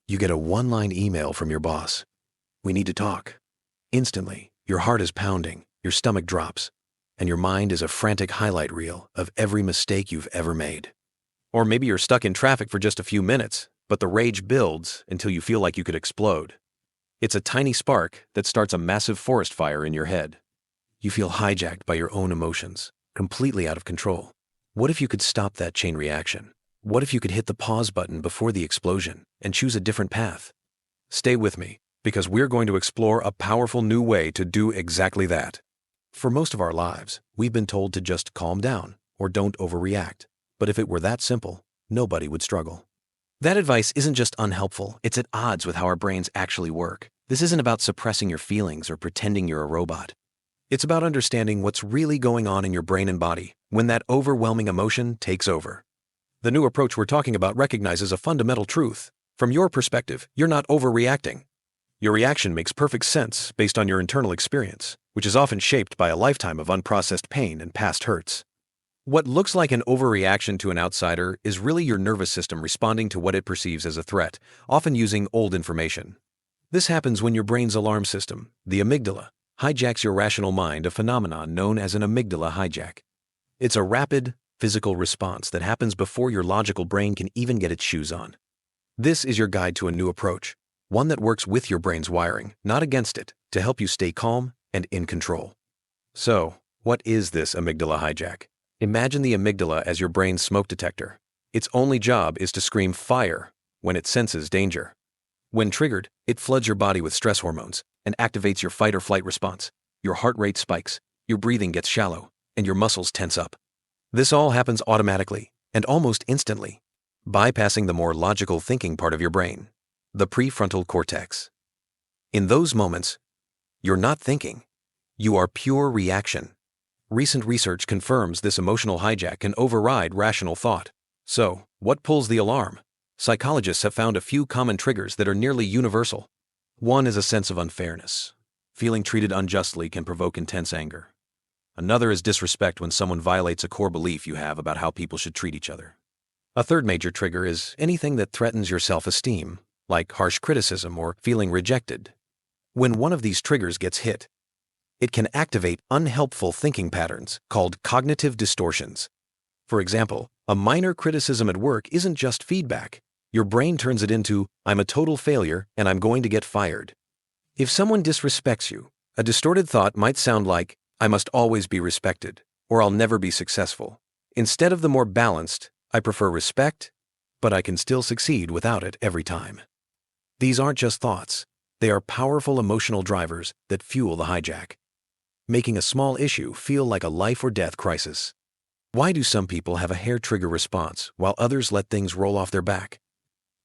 You get a one-line email from your boss. "We need to talk." Instantly, your heart is pounding, your stomach drops, and your mind is a frantic highlight reel of every mistake you've ever made. Or maybe you're stuck in traffic for just a few minutes, but the rage builds until you feel like you could explode. It's a tiny spark that starts a massive forest fire in your head. You feel hijacked by your own emotions, completely out of control. What if you could stop that chain reaction? What if you could hit the pause button before the explosion and choose a different path? Stay with me, because we're going to explore a powerful new way to do exactly that. For most of our lives, we've been told to just calm down or don't overreact. But if it were that simple, nobody would struggle. That advice isn't just unhelpful, it's at odds with how our brains actually work. This isn't about suppressing your feelings or pretending you're a robot. It's about understanding what's really going on in your brain and body when that overwhelming emotion takes over. The new approach we're talking about recognizes a fundamental truth. From your perspective, you're not overreacting. Your reaction makes perfect sense based on your internal experience, which is often shaped by a lifetime of unprocessed pain and past hurts. What looks like an overreaction to an outsider is really your nervous system responding to what it perceives as a threat, often using old information. This happens when your brain's alarm system, the amygdala, hijacks your rational mind, a phenomenon known as an amygdala hijack. It's a rapid, physical response that happens before your logical brain can even get its shoes on. This is your guide to a new approach, one that works with your brain's wiring, not against it, to help you stay calm and in control. So, what is this amygdala hijack? Imagine the amygdala as your brain's smoke detector. Its only job is to scream fire when it senses danger. When triggered, it floods your body with stress hormones and activates your fight or flight response. Your heart rate spikes, your breathing gets shallow, and your muscles tense up. This all happens automatically and almost instantly, bypassing the more logical thinking part of your brain, the prefrontal cortex. In those moments, you're not thinking. You are pure reaction. Recent research confirms this emotional hijack can override rational thought. So, what pulls the alarm? Psychologists have found a few common triggers that are nearly universal. One is a sense of unfairness. Feeling treated unjustly can provoke intense anger. Another is disrespect when someone violates a core belief you have about how people should treat each other. A third major trigger is anything that threatens your self-esteem, like harsh criticism or feeling rejected. When one of these triggers gets hit, it can activate unhelpful thinking patterns called cognitive distortions. For example, a minor criticism at work isn't just feedback. Your brain turns it into, "I'm a total failure and I'm going to get fired." If someone disrespects you, a distorted thought might sound like, "I must always be respected," or "I'll never be successful." Instead of the more balanced, "I prefer respect, but I can still succeed without it every time." These aren't just thoughts. They are powerful emotional drivers that fuel the hijack, making a small issue feel like a life or death crisis. Why do some people have a hair trigger response while others let things roll off their back?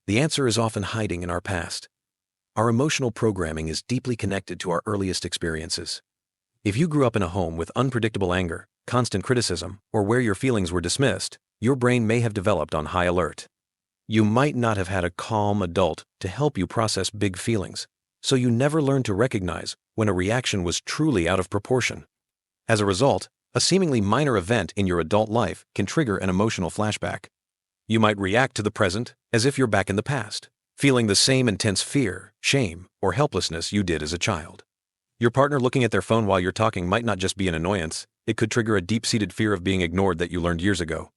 The answer is often hiding in our past. Our emotional programming is deeply connected to our earliest experiences. If you grew up in a home with unpredictable anger, constant criticism, or where your feelings were dismissed, your brain may have developed on high alert. You might not have had a calm adult to help you process big feelings, so you never learned to recognize when a reaction was truly out of proportion. As a result, a seemingly minor event in your adult life can trigger an emotional flashback. You might react to the present as if you're back in the past, feeling the same intense fear, shame, or helplessness you did as a child. Your partner looking at their phone while you're talking might not just be an annoyance, it could trigger a deep-seated fear of being ignored that you learned years ago.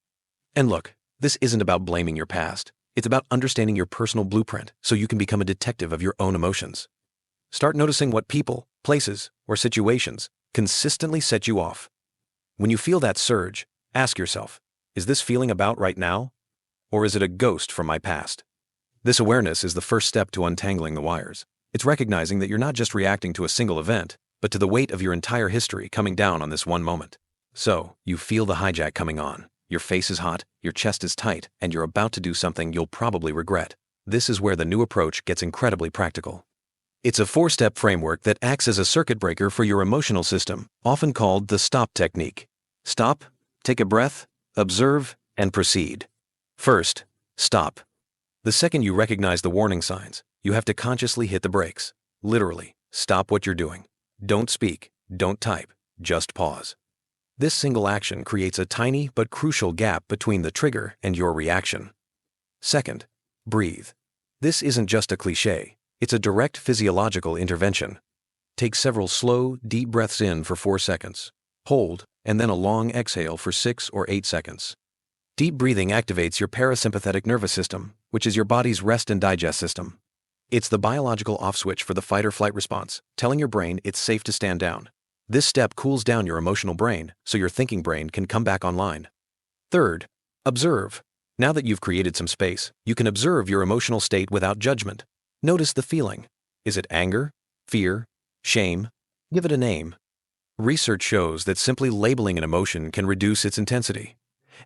And look, this isn't about blaming your past. It's about understanding your personal blueprint so you can become a detective of your own emotions. Start noticing what people, places, or situations consistently set you off. When you feel that surge, ask yourself, is this feeling about right now? Or is it a ghost from my past? This awareness is the first step to untangling the wires. It's recognizing that you're not just reacting to a single event, but to the weight of your entire history coming down on this one moment. So, you feel the hijack coming on. Your face is hot, your chest is tight, and you're about to do something you'll probably regret. This is where the new approach gets incredibly practical. It's a 4-step framework that acts as a circuit breaker for your emotional system, often called the STOP technique. Stop, take a breath, observe, and proceed. First, stop. The second you recognize the warning signs, you have to consciously hit the brakes. Literally, stop what you're doing. Don't speak, don't type, just pause. This single action creates a tiny but crucial gap between the trigger and your reaction. Second, breathe. This isn't just a cliche, it's a direct physiological intervention. Take several slow, deep breaths in for 4 seconds. Hold, and then a long exhale for 6 or 8 seconds. Deep breathing activates your parasympathetic nervous system, which is your body's rest and digest system. It's the biological off switch for the fight or flight response, telling your brain it's safe to stand down. This step cools down your emotional brain so your thinking brain can come back online. Third, observe. Now that you've created some space, you can observe your emotional state without judgment. Notice the feeling. Is it anger, fear, shame? Give it a name. Research shows that simply labeling an emotion can reduce its intensity.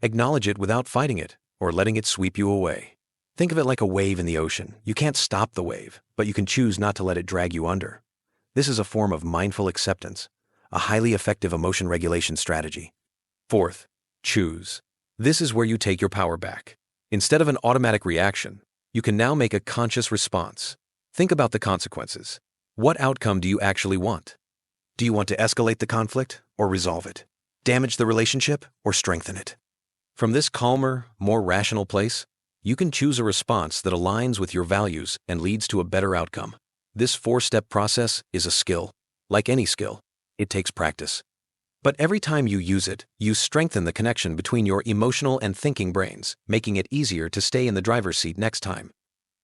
Acknowledge it without fighting it or letting it sweep you away. Think of it like a wave in the ocean. You can't stop the wave, but you can choose not to let it drag you under. This is a form of mindful acceptance, a highly effective emotion regulation strategy. Fourth, choose. This is where you take your power back. Instead of an automatic reaction, you can now make a conscious response. Think about the consequences. What outcome do you actually want? Do you want to escalate the conflict or resolve it? Damage the relationship or strengthen it? From this calmer, more rational place, you can choose a response that aligns with your values and leads to a better outcome. This 4-step process is a skill. Like any skill, it takes practice. But every time you use it, you strengthen the connection between your emotional and thinking brains, making it easier to stay in the driver's seat next time.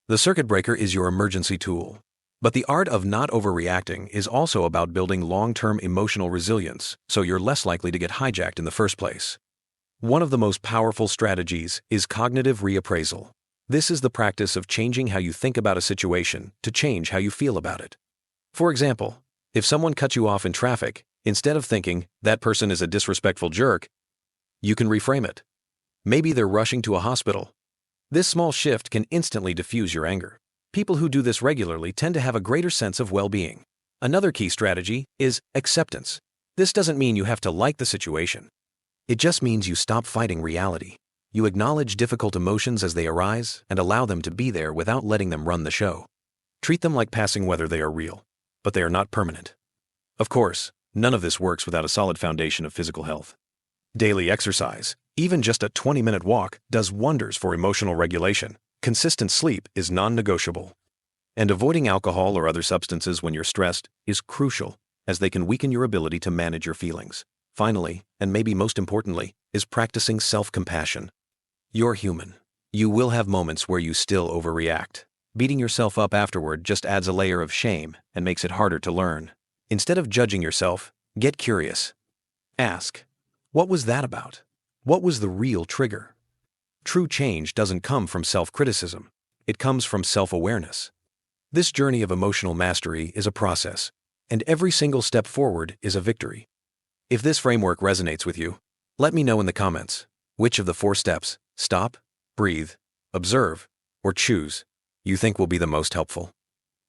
The circuit breaker is your emergency tool. But the art of not overreacting is also about building long-term emotional resilience, so you're less likely to get hijacked in the first place. One of the most powerful strategies is cognitive reappraisal. This is the practice of changing how you think about a situation to change how you feel about it. For example, if someone cuts you off in traffic, instead of thinking, that person is a disrespectful jerk, you can reframe it. Maybe they're rushing to a hospital. This small shift can instantly diffuse your anger. People who do this regularly tend to have a greater sense of well-being. Another key strategy is acceptance. This doesn't mean you have to like the situation. It just means you stop fighting reality. You acknowledge difficult emotions as they arise and allow them to be there without letting them run the show. Treat them like passing weather. They are real, but they are not permanent. Of course, none of this works without a solid foundation of physical health. Daily exercise, even just a 20-minute walk, does wonders for emotional regulation. Consistent sleep is non-negotiable. And avoiding alcohol or other substances when you're stressed is crucial, as they can weaken your ability to manage your feelings. Finally, and maybe most importantly, is practicing self-compassion. You're human. You will have moments where you still overreact. Beating yourself up afterward just adds a layer of shame and makes it harder to learn. Instead of judging yourself, get curious. Ask, what was that about? What was the real trigger? True change doesn't come from self-criticism. It comes from self-awareness. This journey of emotional mastery is a process, and every single step forward is a victory. If this framework resonates with you, let me know in the comments which of the 4 steps, stop, breathe, observe, or choose, you think will be the most helpful.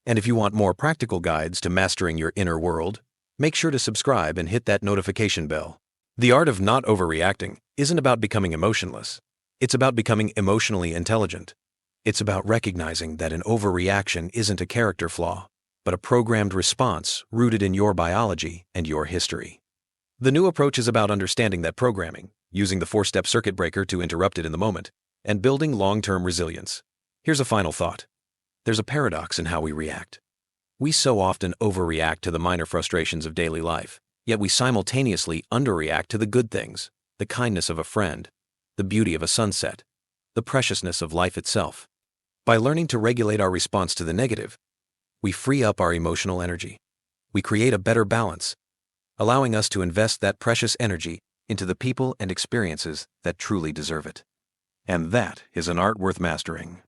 And if you want more practical guides to mastering your inner world, make sure to subscribe and hit that notification bell. The art of not overreacting isn't about becoming emotionless. It's about becoming emotionally intelligent. It's about recognizing that an overreaction isn't a character flaw, but a programmed response rooted in your biology and your history. The new approach is about understanding that programming, using the 4-step circuit breaker to interrupt it in the moment, and building long-term resilience. Here's a final thought. There's a paradox in how we react. We so often overreact to the minor frustrations of daily life, yet we simultaneously underreact to the good things, the kindness of a friend, the beauty of a sunset, the preciousness of life itself. By learning to regulate our response to the negative, we free up our emotional energy. We create a better balance, allowing us to invest that precious energy into the people and experiences that truly deserve it. And that is an art worth mastering.